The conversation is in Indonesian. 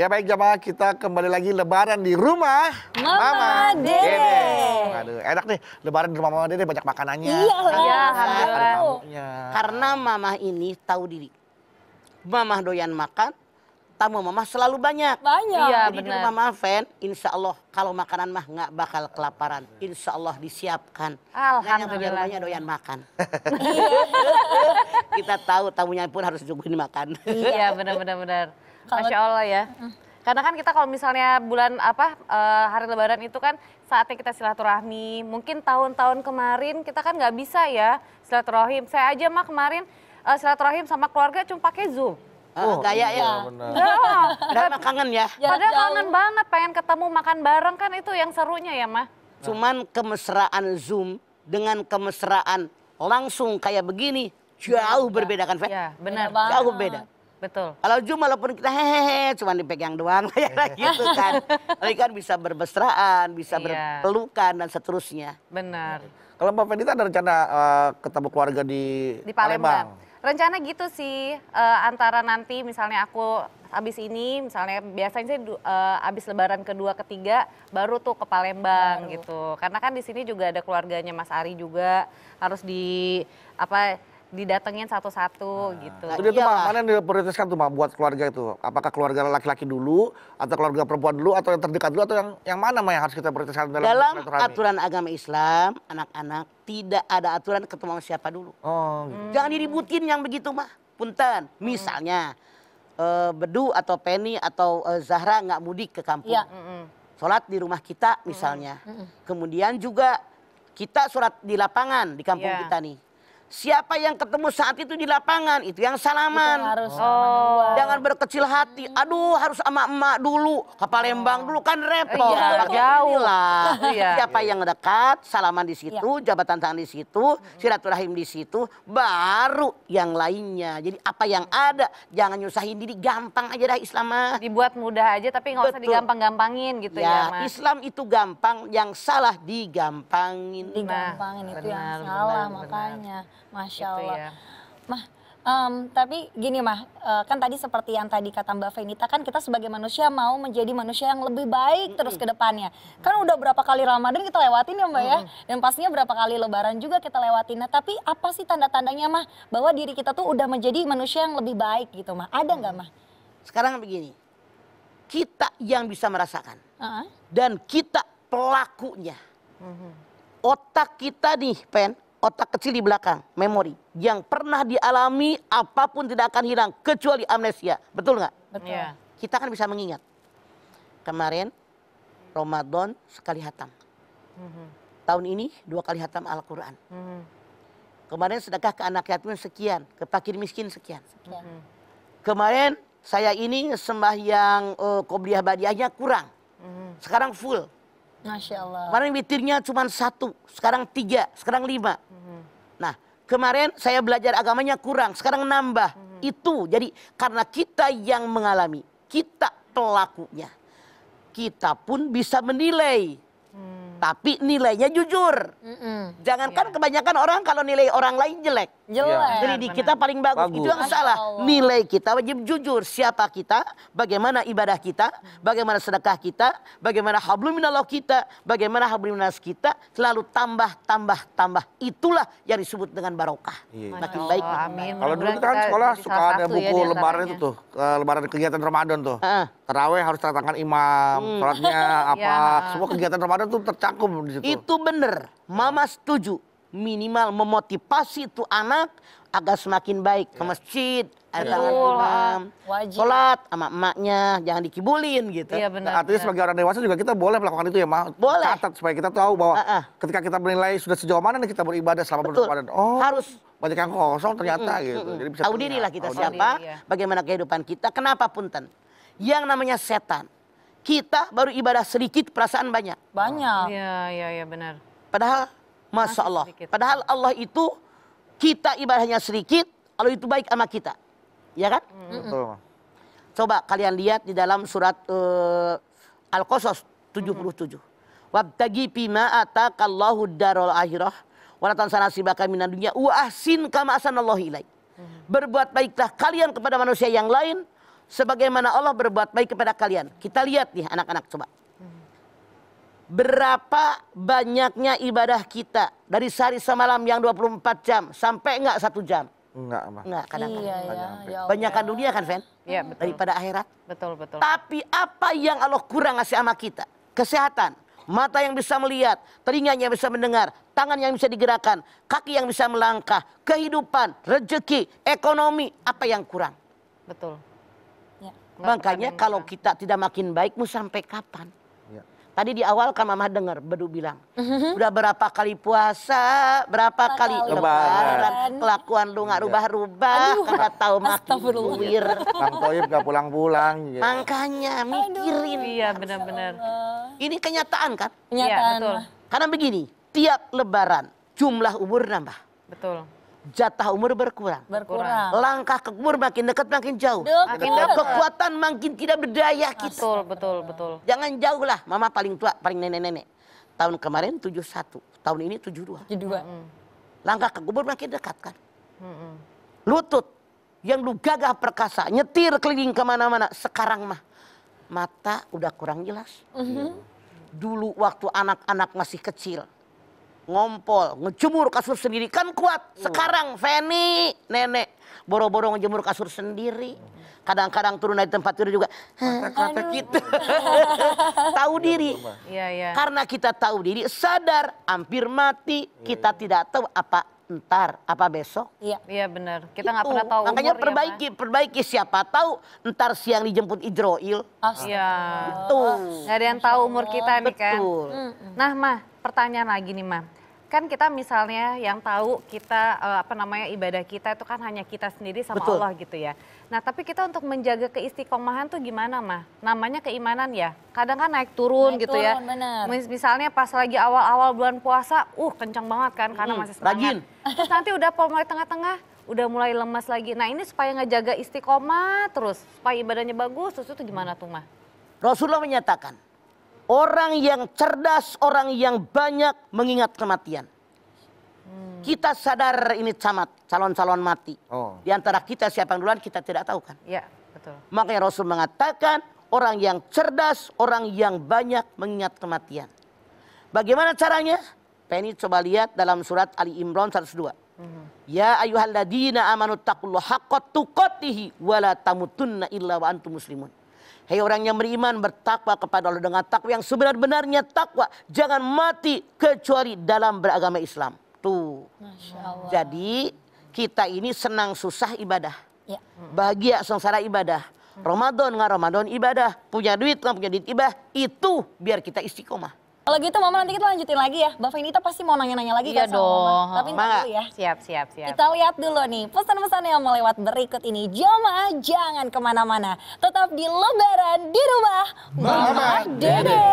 Ya baik jamaah, kita kembali lagi lebaran di rumah Mama Dede. Aduh, enak nih lebaran di rumah Mama Dede, banyak makanannya. Iya, alhamdulillah. Karena Mama ini tahu diri. Mama doyan makan, tamu Mama selalu banyak. Banyak. Jadi di rumah Mama Fen, insya Allah kalau makanan mah nggak bakal kelaparan. Insya Allah disiapkan. Alhamdulillah. Namanya doyan makan. Kita tahu tamunya pun harus disuguhin makan. Iya, benar. Masya Allah ya. Karena kan kita kalau misalnya bulan hari Lebaran itu kan saatnya kita silaturahmi. Mungkin tahun-tahun kemarin kita kan nggak bisa ya silaturahim. Saya aja mah kemarin silaturahim sama keluarga cuma pakai Zoom. Gaya ya. Padahal kangen ya. Padahal kangen banget pengen ketemu makan bareng kan itu yang serunya ya mah. Cuman kemesraan Zoom dengan kemesraan langsung kayak begini jauh berbeda kan Fen? Iya benar. Jauh beda. Betul. Kalau Zoom walaupun kita hehehe cuma dipegang doang kayak gitu kan. Tapi kan bisa bermesraan, bisa berpelukan dan seterusnya. Benar. Kalau Mbak Fenita ada rencana ketemu keluarga di Palembang. Rencana gitu sih, antara nanti misalnya aku habis ini, misalnya biasanya sih habis Lebaran kedua ketiga baru tuh ke Palembang gitu. Karena kan di sini juga ada keluarganya Mas Ari juga harus didatengin satu-satu gitu. Itu dia tuh mana yang diprioritaskan tuh buat keluarga itu? Apakah keluarga laki-laki dulu, atau keluarga perempuan dulu, atau yang terdekat dulu, atau yang mana yang harus kita prioritaskan dalam aturan agama Islam, anak-anak tidak ada aturan ketemu sama siapa dulu. Oh, gitu. Jangan diributin yang begitu mah. Punten, misalnya Bedu atau Penny atau Zahra nggak mudik ke kampung. Sholat di rumah kita misalnya. Kemudian juga kita sholat di lapangan di kampung kita nih. Siapa yang ketemu saat itu di lapangan, itu yang salaman. Jangan berkecil hati. Aduh, harus sama emak dulu, ke Palembang dulu kan repot. Jauh lah. Siapa yang dekat, salaman di situ, jabatan tangan di situ, silaturahim di situ, baru yang lainnya. Jadi apa yang ada, jangan nyusahin diri, gampang aja dah Islam mah. Dibuat mudah aja tapi nggak usah digampang-gampangin gitu ya, Ma. Islam itu gampang, yang salah digampangin. Digampangin itu yang salah makanya. Masya Gitu Allah. ya. Mah, tapi gini Mah, kan tadi seperti yang tadi kata Mbak Fenita kan kita sebagai manusia mau menjadi manusia yang lebih baik terus ke depannya. Kan udah berapa kali Ramadan kita lewatin ya Mbak ya. Dan pastinya berapa kali Lebaran juga kita lewatin. Nah tapi apa sih tanda-tandanya Mah bahwa diri kita tuh udah menjadi manusia yang lebih baik gitu Mah? Ada nggak Mah? Sekarang begini, kita yang bisa merasakan dan kita pelakunya. Otak kita nih Pen, otak kecil di belakang, memori. Yang pernah dialami apapun tidak akan hilang kecuali amnesia. Betul nggak? Betul. Iya. Kita kan bisa mengingat. Kemarin Ramadan sekali hatam. Tahun ini 2 kali hatam Al-Quran. Kemarin sedekah ke anak yatim sekian, ke fakir miskin sekian. Kemarin saya ini sembahyang qobliyah badiahnya kurang. Sekarang full. Masya Allah. Kemarin witirnya cuma 1, sekarang 3, sekarang 5. Nah kemarin saya belajar agamanya kurang, sekarang nambah. Itu jadi karena kita yang mengalami, kita pelakunya. Kita pun bisa menilai. Tapi nilainya jujur. Jangankan kebanyakan orang kalau nilai orang lain jelek. Jadi di kita paling bagus. Itu yang salah. Nilai kita wajib jujur. Siapa kita, bagaimana ibadah kita, bagaimana sedekah kita, bagaimana hablum minallah kita, bagaimana hablum minas kita, selalu tambah. Itulah yang disebut dengan barokah. Makin baik. Amin. Kalau dulu kita kan sekolah suka ada buku lebaran itu tuh, lebaran kegiatan Ramadan tuh. Taraweh harus tanda tangan imam, sholatnya apa, semua kegiatan Ramadan tuh tercakup di situ. Itu bener, Mama setuju. Minimal memotivasi itu anak agar semakin baik ke masjid, ada tangan imam, sholat sama emaknya, jangan dikibulin gitu. Iya benar. Artinya sebagai orang dewasa juga kita boleh melakukan itu ya, Ma. Boleh. Catat supaya kita tahu bahwa ketika kita menilai sudah sejauh mana nih kita beribadah selama berlebaran. Oh, harus banyak yang kosong ternyata gitu. Jadi bisa tahu diri lah kita siapa, bagaimana kehidupan kita, kenapa punten. Yang namanya setan, kita baru ibadah sedikit, perasaan banyak. Banyak. Iya benar. Padahal, Masya Allah, padahal Allah itu kita ibadahnya sedikit, Allah itu baik sama kita. Ya kan? Betul. Coba kalian lihat di dalam surat Al-Qasas 77. Wabtagi fima atakallahu darul akhirah wa la tansa nasibaka minad dunya wa ahsin kama ahsanallahu ilaik. Berbuat baiklah kalian kepada manusia yang lain sebagaimana Allah berbuat baik kepada kalian. Kita lihat nih anak-anak coba. Berapa banyaknya ibadah kita dari sehari semalam yang 24 jam sampai enggak 1 jam? Enggak, Mbak. Enggak, kadang-kadang. Iya, ya, ya Banyakan dunia kan, Fen? Iya, betul. Daripada akhirat. Betul, betul. Tapi apa yang Allah kurang ngasih sama kita? Kesehatan, mata yang bisa melihat, telinga yang bisa mendengar, tangan yang bisa digerakkan, kaki yang bisa melangkah, kehidupan, rezeki, ekonomi, apa yang kurang? Betul. Ya. Makanya kalau kita tidak makin baik, mau sampai kapan? Ya. Tadi di awal kan Mama dengar Bedu bilang, udah berapa kali puasa, berapa kali lebaran, kelakuan lu nggak rubah-rubah, karena tahu makin buir. Bang Toib gak pulang-pulang. Ya. Makanya mikirin. Iya, benar-benar. Ini kenyataan kan? Iya, Kenyataan. betul. Karena begini, tiap lebaran jumlah umur nambah, Betul. jatah umur berkurang. Berkurang. Langkah ke kubur makin dekat makin jauh. Dekat. Kekuatan makin tidak berdaya kita. Betul, betul, betul. Jangan jauh lah, Mama paling tua, paling nenek-nenek. Tahun kemarin 71, tahun ini 72. Jadi 2. Langkah ke kubur makin dekat kan. Mm-mm. Lutut yang lu gagah perkasa, nyetir keliling kemana-mana. Sekarang mah mata udah kurang jelas. Dulu waktu anak-anak masih kecil, ngompol, ngejemur kasur sendiri kan kuat. Sekarang Feni, nenek, boro-boro ngejemur kasur sendiri. Kadang-kadang turun dari tempat tidur juga. Kata kita tahu diri. Iya, iya. Karena kita tahu diri, sadar, hampir mati. Kita tidak tahu apa entar, apa besok. Iya. Iya, benar. Kita nggak Itu. pernah tahu Makanya umur, perbaiki. Siapa tahu entar siang dijemput Ijroil. Iya. Tuh. Nggak ada yang tahu umur kita nih kan. Betul. Nah, Mah, pertanyaan lagi nih, Mah. Kan kita misalnya yang tahu kita ibadah kita itu kan hanya kita sendiri sama Betul. Allah gitu ya. Nah, tapi kita untuk menjaga keistiqomahan tuh gimana, Mah? Namanya keimanan ya. Kadang kan naik turun Naik gitu ya. turun, bener. Misalnya pas lagi awal-awal bulan puasa, kencang banget kan karena masih semangat. rajin. Terus nanti udah mulai tengah-tengah, udah mulai lemas lagi. Nah, ini supaya ngejaga istiqomah terus, supaya ibadahnya bagus, terus itu gimana tuh, Mah? Rasulullah menyatakan, orang yang cerdas, orang yang banyak mengingat kematian. Kita sadar ini calon-calon mati. Oh. Di antara kita siapa yang duluan kita tidak tahu kan. Iya, betul. Makanya Rasul mengatakan orang yang cerdas, orang yang banyak mengingat kematian. Bagaimana caranya? Penny coba lihat dalam surat Ali Imran 102. Ya ayyuhalladzina amanu taqullaha haqqa tuqatih wa la tamutunna illa wa antum muslimun. Hei orang yang beriman, bertakwa kepada Allah dengan takwa yang sebenar-benarnya takwa. Jangan mati kecuali dalam beragama Islam. Tuh. Masya Allah. Jadi kita ini senang susah ibadah. Ya. Bahagia sengsara ibadah. Ramadan nggak Ramadan ibadah. Punya duit nggak punya duit ibadah. Itu biar kita istiqomah. Kalau gitu Mama nanti kita lanjutin lagi ya. Mbak Venita pasti mau nanya-nanya lagi Iya kan sama Mama. dong. Tapi ntar dulu ya. Siap. Kita lihat dulu nih pesan-pesan yang mau lewat berikut ini. Jamaah jangan kemana-mana. Tetap di Lebaran di rumah Mama Dede.